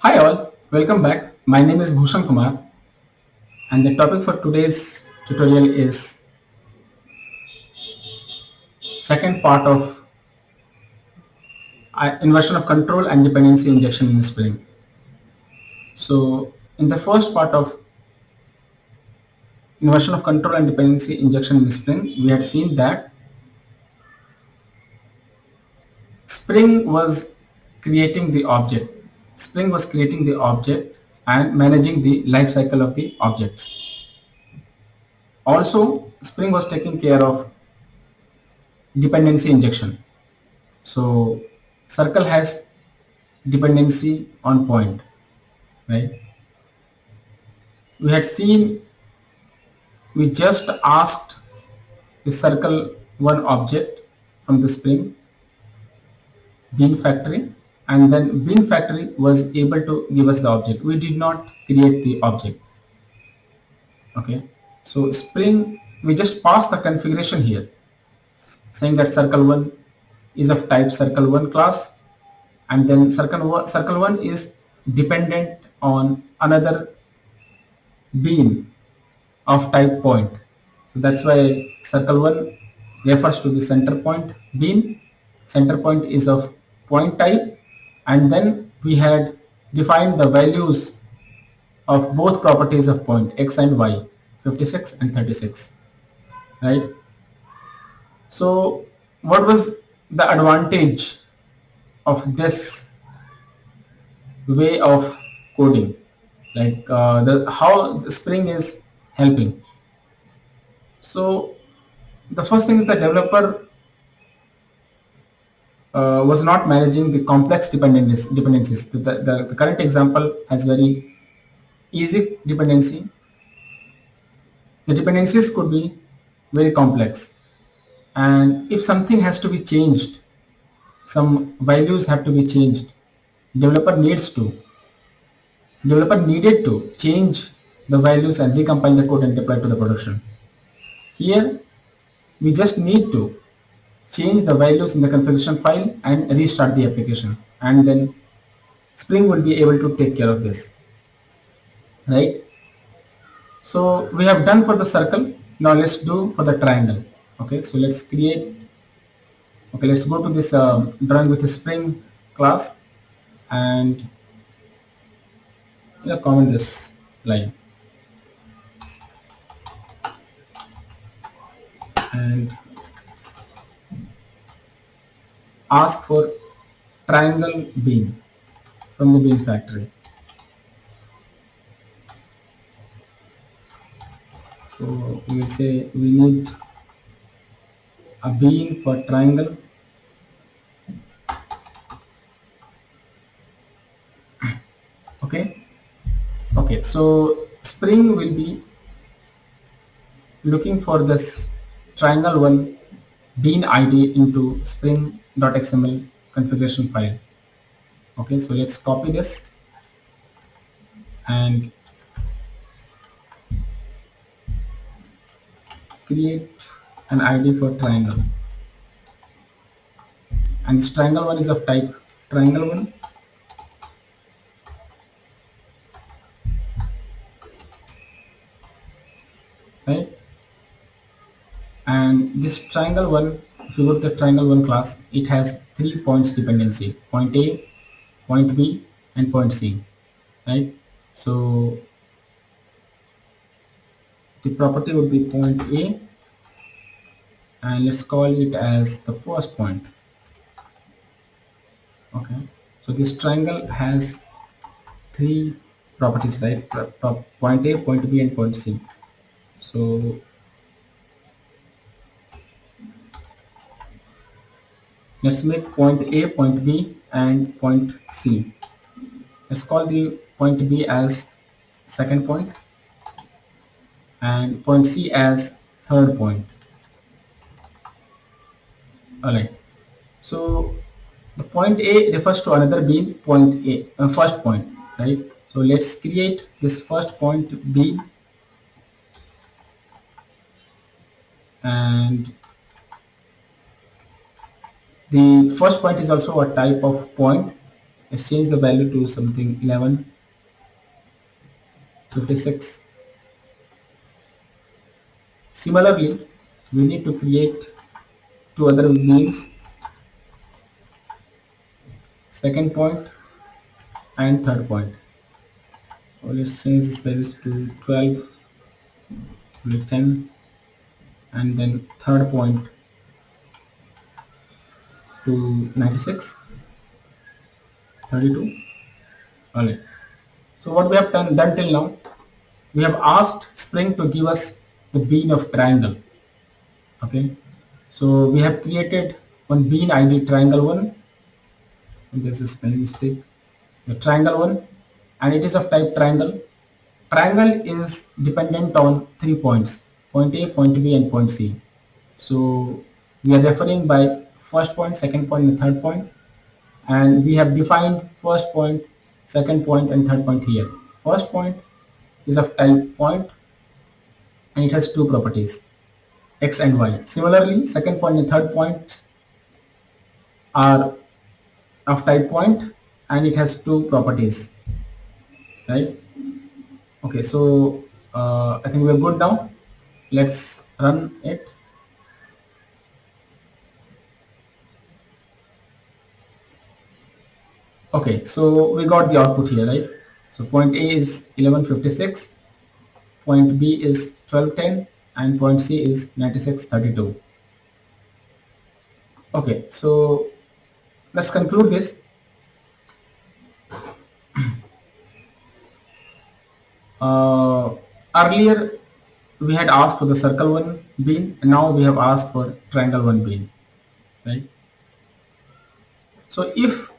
Hi all, welcome back. My name is Bhushan Kumar and the topic for today's tutorial is second part of inversion of control and dependency injection in Spring. So in the first part of inversion of control and dependency injection in Spring, we had seen that Spring was creating the object. Spring was creating the object and managing the life cycle of the objects. Also, Spring was taking care of dependency injection. So circle has dependency on point, right? We had seen, we just asked the circle one object from the Spring bean factory, and then bean factory was able to give us the object. We did not create the object. Okay, so Spring, we just passed the configuration here saying that circle 1 is of type circle 1 class, and then circle 1 is dependent on another bean of type point. So that's why circle 1 refers to the center point bean. Center point is of point type, and then we had defined the values of both properties of point x and y, 56 and 36, right? So what was the advantage of this way of coding, like the how the Spring is helping? So the first thing is the developer was not managing the complex dependencies. The current example has very easy dependency. The dependencies could be very complex, and if something has to be changed, some values have to be changed, developer needs to developer needed to change the values and recompile the code and deploy to the production. Here we just need to change the values in the configuration file and restart the application, and then Spring will be able to take care of this, right? So we have done for the circle. Now let's do for the triangle. Okay, so let's create. Okay, let's go to this drawing with the Spring class, and comment this line and ask for triangle bean from the bean factory. So we will say we need a bean for triangle. Okay. Okay. So Spring will be looking for this triangle one bean ID into spring.xml configuration file. Okay. So let's copy this and create an ID for triangle. And this triangle one is of type triangle one. Right? And this triangle one, if you look at the triangle one class, it has 3 points dependency: point A, point B, and point C. Right? So the property would be point A, and let's call it as the first point. Okay. So this triangle has 3 properties, right? Point A, point B, and point C. So let's make point A, point B, and point C. Let's call the point B as second point and point C as third point. Alright. So the point A refers to another bean, point A, first point, right? So let's create this first point bean, and the first point is also a type of point. Let's change the value to something 1156. Similarly, we need to create two other beans, second point and third point. Let's change this values to 12, with 10, and then third point to 96, 32. Alright. So what we have done till now, we have asked Spring to give us the bean of triangle. Okay. So we have created one bean ID triangle one, and there's a spelling mistake. The triangle one, and it is of type triangle. Triangle is dependent on 3 points: point A, point B, and point C. So we are referring by first point, second point, and third point, and we have defined first point, second point, and third point here. First point is of type point, and it has two properties, x and y. Similarly, second point and third points are of type point, and it has two properties, right? Okay, so I think we're good now. Let's run it. Okay, so we got the output here, right? So point A is 1156, point B is 1210, and point C is 9632. Okay, so let's conclude this. Earlier we had asked for the circle one bean, and now we have asked for triangle one bean, right? So if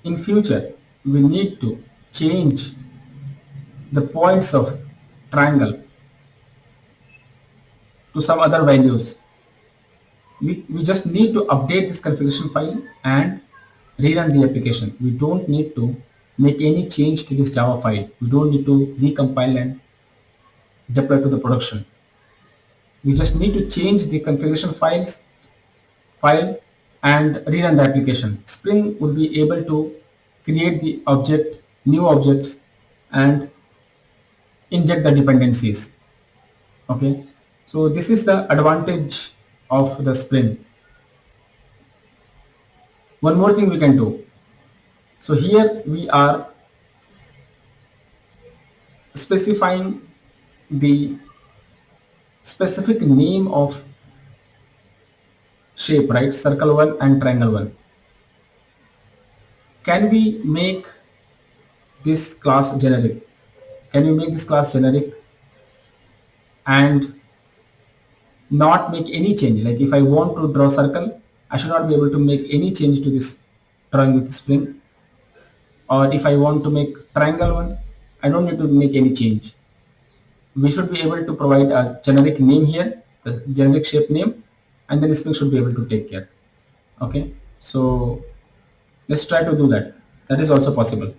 in future we need to change the points of triangle to some other values, we just need to update this configuration file and rerun the application. We don't need to make any change to this Java file. We don't need to recompile and deploy to the production. We just need to change the configuration file and rerun the application. Spring would be able to create the object, new objects, and inject the dependencies. Okay, so this is the advantage of the Spring. One more thing we can do. So here we are specifying the specific name of shape, right? Circle one and triangle one. Can we make this class generic? Can we make this class generic and not make any change? Like if I want to draw circle, I should not be able to make any change to this drawing with Spring. Or if I want to make triangle one, I don't need to make any change. We should be able to provide a generic name here, the generic shape name, and then Spring should be able to take care. Okay, so let's try to do that. That is also possible.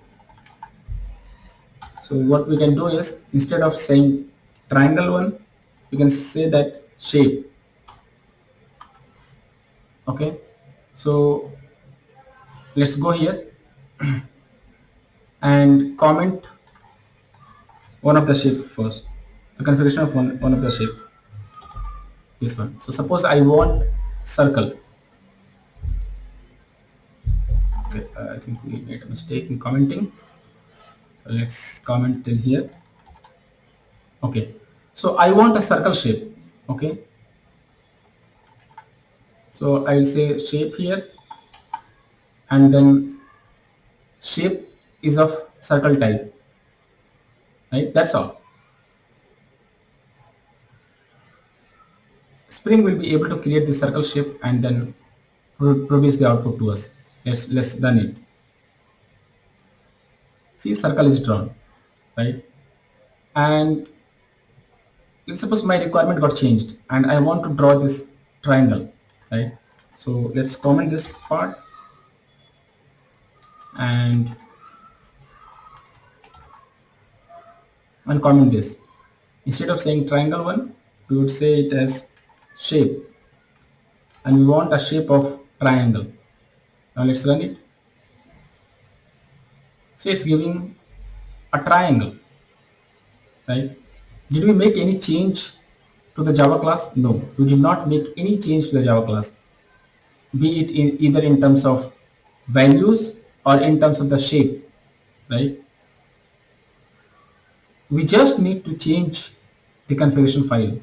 So what we can do is, instead of saying triangle one, we can say that shape. Okay, so let's go here and comment one of the shape first, the configuration of one of the shape, this one. So suppose I want circle. Okay, I think we made a mistake in commenting, so let's comment till here. Okay, so I want a circle shape. Okay, so I'll say shape here, and then shape is of circle type, right? That's all. Spring will be able to create the circle shape and then produce the output to us. Let's run it. See, circle is drawn, right? And let's suppose my requirement got changed and I want to draw this triangle, right? So let's comment this part and uncomment this. Instead of saying triangle one, we would say it as shape, and we want a shape of triangle. Now let's run it. So it's giving a triangle, right? Did we make any change to the Java class? No, we did not make any change to the Java class, be it either in terms of values or in terms of the shape, right? We just need to change the configuration file,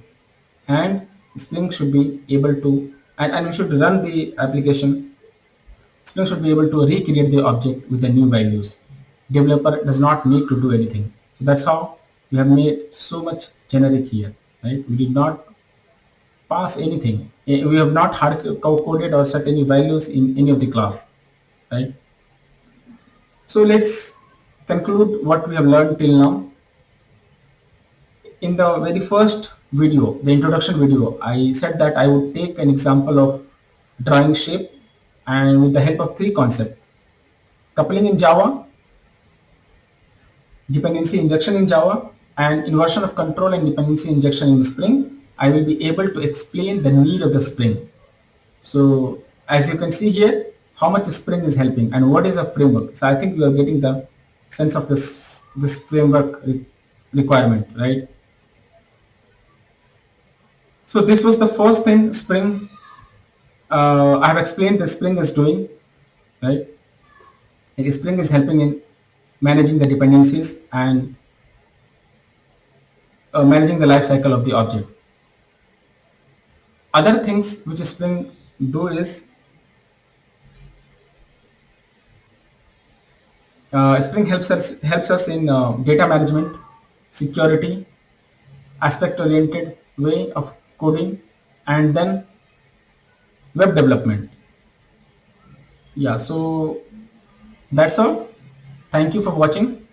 and Spring should be able to, and we should run the application. Spring should be able to recreate the object with the new values. Developer does not need to do anything. So that's how we have made so much generic here, right? We did not pass anything. We have not hard coded or set any values in any of the class, right? So let's conclude what we have learned till now. In the very first video, the introduction video, I said that I would take an example of drawing shape and with the help of three concepts: coupling in Java, dependency injection in Java, and inversion of control and dependency injection in Spring. I will be able to explain the need of the Spring. So as you can see here, how much Spring is helping and what is a framework. So I think you are getting the sense of this framework requirement, right? So this was the first thing Spring. I have explained the Spring is doing, right? Like Spring is helping in managing the dependencies and managing the life cycle of the object. Other things which Spring do is Spring helps us in data management, security, aspect oriented way of coding, and then web development. Yeah, so that's all. Thank you for watching.